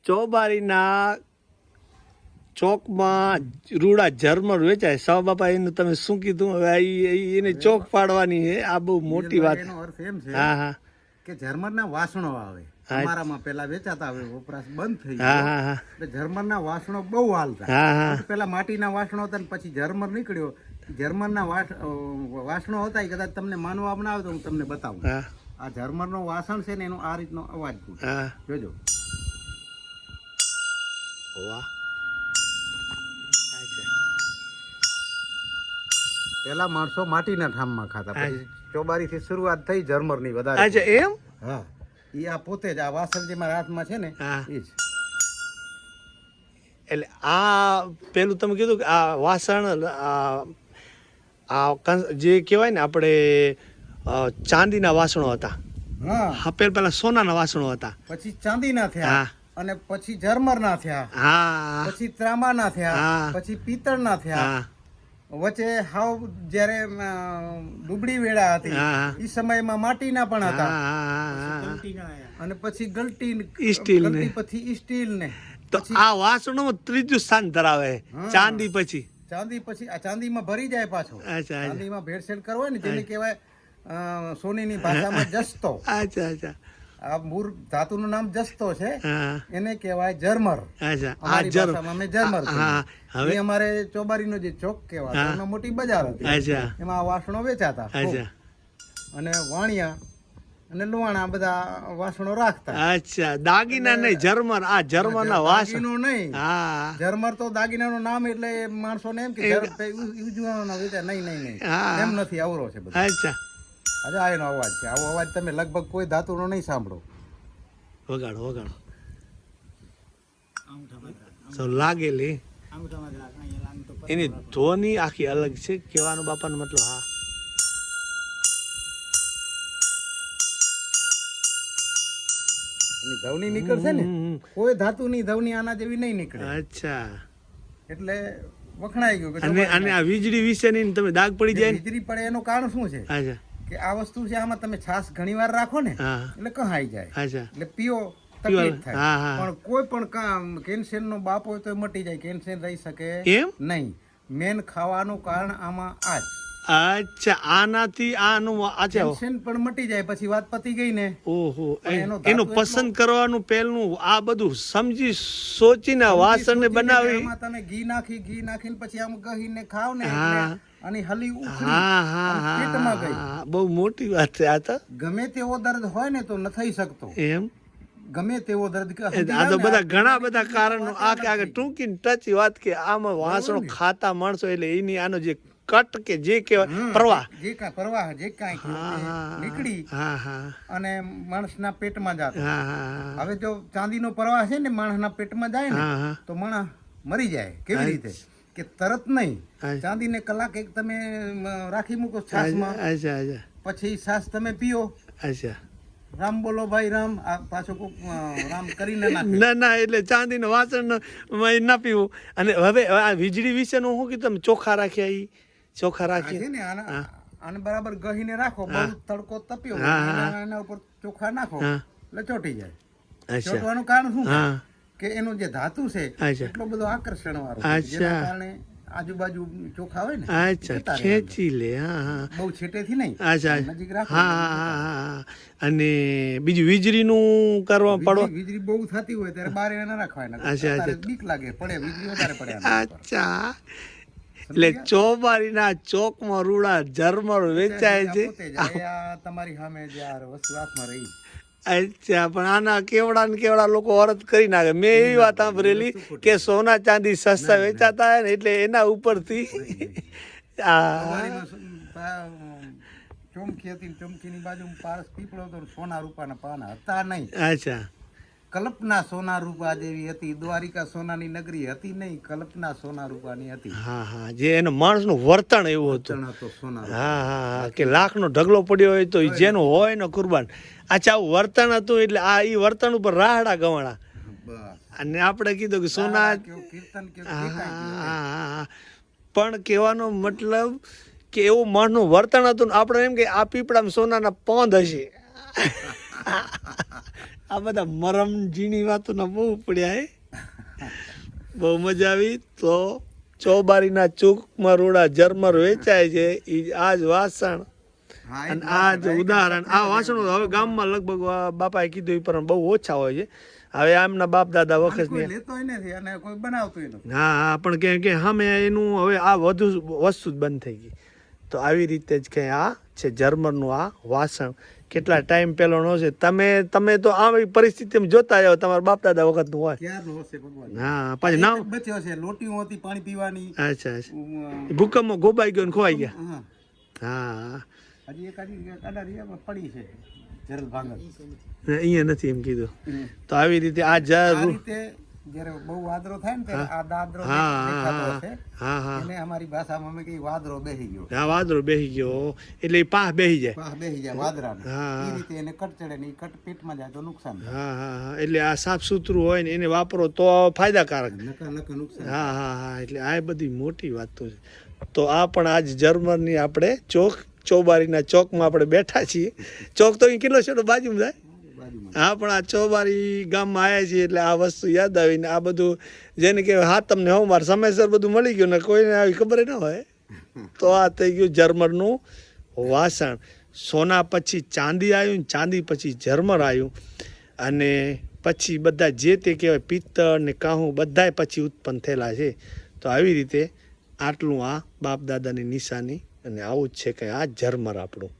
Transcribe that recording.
ચોબારીના ચોકમાં રૂડા ઝરમર વેચાય. સવા બાપા એનું તમે શું કીધું? હવે એને ચોક પાડવાની છે. આ બહુ મોટી વાત. એનો અર્થ એમ છે હા હા કે ઝરમરના વાસણો આવે. અમારામાં પેલા વેચાતા, હવે વપરાશ બંધ થઈ હા ગયો. હા હા એટલે ઝરમરના વાસણો બહુ હાલતા. હા હા પેલા માટીના વાસણો હતા ને પછી ઝરમર નીકળ્યો. ઝરમરના વાસણો હતા એ કદાચ તમને માનવા બનાવે તો હું તમને બતાવું. હા આ ઝરમરનો વાસણ છે ને એનો આ રીતનો અવાજ હા જોજો. વાહ. પેલા માણસો માટીના ઠામમાં ખાતા, પછી ચોબારીથી શરૂઆત થઈ ઝરમરની વધારે. અચ્છા એમ? હા, ઈ આ પોતે જ આ વાસણ જે મારા હાથમાં છે ને હા. એ જ. એટલે આ પેલું તમે કીધું કે આ વાસણ જે કહેવાય ને આપણે ચાંદીના વાસણો હતા. હા, પેલા સોનાના વાસણો હતા. પછી ચાંદીના થયા, હા અને પછી ઝરમરના થયા, હા પછી ત્રાંબાના થયા, હા. પછી પિત્તળના થયા. હા વચ્ચે હાવ જ્યારે ડુબળી વેળા હતી હા. એ સમયમાં માટીના પણ હતા, હા અને પછી ગલટી સ્ટીલ ને. ગલટી પછી સ્ટીલ ને. તો આ વાસણોમાં ત્રીજું સ્થાન ધરાવે હા. ચાંદી પછી. ચાંદી પછી આ ચાંદીમાં ભરી જાય પાછો. અચ્છા ચાંદીમાં ભેળસેળ કરવો ને જેને કહેવાય સોનીની ભાષામાં જસ્તો. અચ્છા અચ્છા આ મૂળ ધાતુનું નામ જસ્તો છે, હા એને કહેવાય ઝરમર. અચ્છા આ અમારી જર ભાષામાં અમે ઝરમર હા કહીએ. એ અમારે ચોબારીનો જે ચોક કહેવાય એમાં મોટી બજાર હતી, અચ્છા એમાં આ વાસણો વેચાતા ખૂબ. અચ્છા અને વાણિયા અને લુવાણા બધા વાસણો રાખતા. અચ્છા દાગીના નહીં, ઝરમર. આ ઝરમરના વાસણ. દાગીનો નહીં, હા ઝરમર તો દાગીનાનું નામ એટલે માણસોને એમ કે ઉજવવાનો વિચાર. નહીં નહીં નહીં, હા. એમ નથી. અવરો છે બધું. અચ્છા આજે આ એનો અવાજ છે. આવો અવાજ તમે લગભગ કોઈ ધાતુનો નહીં સાંભળો. વગાડો વગાડો. તો લાગેલી એની ધ્વનિ આખી અલગ છે. કહેવાનો બાપાનો મતલબ હા. એની ધવની નીકળશે ને, કોઈ ધાતુની ધવની આના જેવી નહીં નીકળે. અચ્છા. એટલે વખણાઈ ગયું કે અને અને આ વીજળી વિશે ની તમે દાગ પડી જાય ને? વીજળી પડે એનું કારણ શું છે અચ્છા કે આ વસ્તુ છે, આમાં તમે છાસ ઘણી વાર રાખો ને હા એટલે કહાઈ જાય, અચ્છા એટલે પીઓ તકલીફ થાય. હા હા પણ કોઈ પણ કામ કેન્સર નો બાપ હોય તો મટી જાય, કેન્સર રહી શકે એમ? નહીં. મેન ખાવાનું કારણ આમાં આ જ. અચ્છા આનાથી આનું અચ્છા કેન્સર પણ મટી જાય, પછી વાત પતી ગઈ ને. ઓહો પણ એનો ધાતુ એનું પસંદ કરવાનું પહેલું આ બધું સમજી સોચીને વાસણને બનાવી. એમાં તમે ઘી નાખીને પછી આમ ગહીને ખાવ ને હા. એટલે અને હલી ઉખડી હા હા અને પેટમાં ગઈ. હા બહુ મોટી વાત છે આ તો. ગમે તેવો દર્દ હોય ને તો ન થઈ શકતો. એમ ગમે તેવો દર્દ આ તો બધા ઘણા બધા કારણો આ કે આગળ ટૂંકી ટચી વાત કે આમાં વાસણો ખાતા માણસો એટલે એની આનો જે કટ કે જે કહેવાય પ્રવાહ જે કાંઈ નીકળી હા હા અને માણસના પેટમાં જાતો. હા હા હવે જો ચાંદીનો પ્રવાહ છે ને માણસના પેટમાં જાય ને હા હા તો માણસ મરી જાય. કેવી રીતે કે તરત નહીં. ચાંદીને કલાક એક તમે રાખી મૂકો છાસમાં, અચ્છા અચ્છા પછી છાસ તમે પીઓ. અચ્છા રામ બોલો ભાઈ રામ. આ પાછો કોક રામ કરીને નાખે. ના ના એટલે ચાંદીનું વાસણ ના પીવું. અને હવે આ વીજળી વિશેનું શું કીધું તમે? ચોખા રાખ્યા ઈ ચોખા આ રાખીએ છે ને આને બરાબર ગહીને રાખો. બહુ તડકો તપ્યો એના ઉપર ચોખા નાખો એટલે ચોટી જાય. અચ્છા ચોટવાનું કારણ શું છે? હા કે એનું જે ધાતુ છે અચ્છા એટલો બધો આકર્ષણ વાળો છે, અચ્છા. જેના કારણે આજુબાજુ ચોખા હોય ને અચ્છા જતા રહે. ખેંચી લે. હા હા બહુ છેટેથી નહીં, અચ્છા નજીક રાખો. હા હા હા. અને બીજું વીજળીનું કરવા પડો. વીજળી બહુ થતી હોય ત્યારે બારે ના રાખવાય. અચ્છા, અત્યારે બીક લાગે, પડે વીજળી વધારે પડે આના ઉપર. અચ્છા એટલે ચોબારીના ચોકમાં રૂડા ઝરમર વેચાય છે. પોતે જ આ તમારી સામે જે આ વસ્તુ હાથમાં રહી. અચ્છા પણ આના કેવડા ને કેવડા લોકો અરજ કરી નાખે. મેં એવી વાત સાંભળેલી કે સોના ચાંદી સસ્તા વેચાતા હોય ને એટલે એના ઉપરથી ચોમકી હતી, ચોમકીની બાજુમાં પારસ પીપળો હતો, સોના રૂપાના પાના હતા નહીં. અચ્છા કલ્પના સોના રૂપા જેવી હતી. દ્વારિકા સોનાની નગરી હતી નહીં, કલ્પના સોના રૂપાની હતી. હા હા જે એનો માણસનું વર્તન એવું હતું. સોના હા હા કે લાખનો ઢગલો પડ્યો હોય તો જેનું હોય ને કુરબાન. અચ્છા આવું વર્તન હતું એટલે આ ઈ વર્તન ઉપર રાહડા ગવાણા. અને આપણે કીધું કે સોના કીર્તન પણ કહેવાનો મતલબ કે એવું મનનું વર્તન હતું ને આપણે એમ કે આ પીપળામાં સોનાના પોંદ હશે. આ બધા મરમ ઝીણી વાતોના બહુ પડ્યા હે બહુ મજા આવી. તો ચોબારીના ચૂકમાં રોડા ઝરમર વેચાય છે એ આ જ વાસણ હા, અને આ જ ઉદાહરણ. આ વાસણો હવે ગામમાં લગભગ બાપાએ કીધું એ પણ બહુ ઓછા હોય છે. હવે આમના બાપ દાદા વખત કોઈ લેતોય નથી અને કોઈ બનાવતોય નથી. હા પણ કે સામે એનું હવે આ વધુ વસ્તુ જ બંધ થઈ ગઈ. તો આવી રીતે જ કે આ છે ઝરમરનું આ વાસણ. કેટલા ટાઈમ પહેલો નો છે. તમે તો આવી પરિસ્થિતિમાં જોતા જાઓ તમારા બાપ દાદા વખતનું હોય. ક્યારનો હશે ભગવાન. હા પછી નામ બચ્યો છે, લોટીઓ હતી પાણી પીવાની. અચ્છા ભૂકંપમાં ગોબાઈ ગયો ને ખોવાઈ ગયા. હા. હા હજી એક અડાડી પડી છે જરલ ભાંગર. અહીંયા નથી એમ કીધું. તો આવી રીતે આ આ રીતે જ્યારે બહુ વાદળો થાય ને ત્યારે આ દાદરો દેખાતો હશે. હા હા એને અમારી ભાષામાં અમે કહીએ વાદળો બેહી ગયો. હા વાદળો બેસી ગયો એટલે એ પાહ બેસી જાય. પાહ બેહી જાય વાદળાને. હા. એ રીતે એને કટ ચડે ને એ કટ પેટમાં જાય તો નુકસાન થાય. હા હા હા એટલે આ સાફ સુથરું હોય ને એને વાપરો તો ફાયદાકારક. નકા નુકસાન. હા હા હા એટલે આ બધી મોટી વાતો છે. તો આ પણ આજ ઝરમરની આપણે ચોબારીના ચોકમાં આપણે બેઠા છીએ. ચોક તો અહીં કેટલો છે બાજુમાં થાય. હા પણ આ ચોબારી ગામમાં આવ્યા છીએ એટલે આ વસ્તુ યાદ આવીને આ બધું જેને કહેવાય હા તમને હું મારે સમયસર બધું મળી ગયું ને કોઈને આવી ખબર ન હોય. તો આ થઈ ગયું ઝરમરનું વાસણ. સોના પછી ચાંદી આવ્યું ને ચાંદી પછી ઝરમર આવ્યું અને પછી બધા જે તે કહેવાય પિત્તળ ને કાહું બધાય પછી ઉત્પન્ન થયેલા છે. તો આવી રીતે આટલું આ બાપ દાદાની નિશાની અને આવું જ છે કે આ ઝરમર આપણું.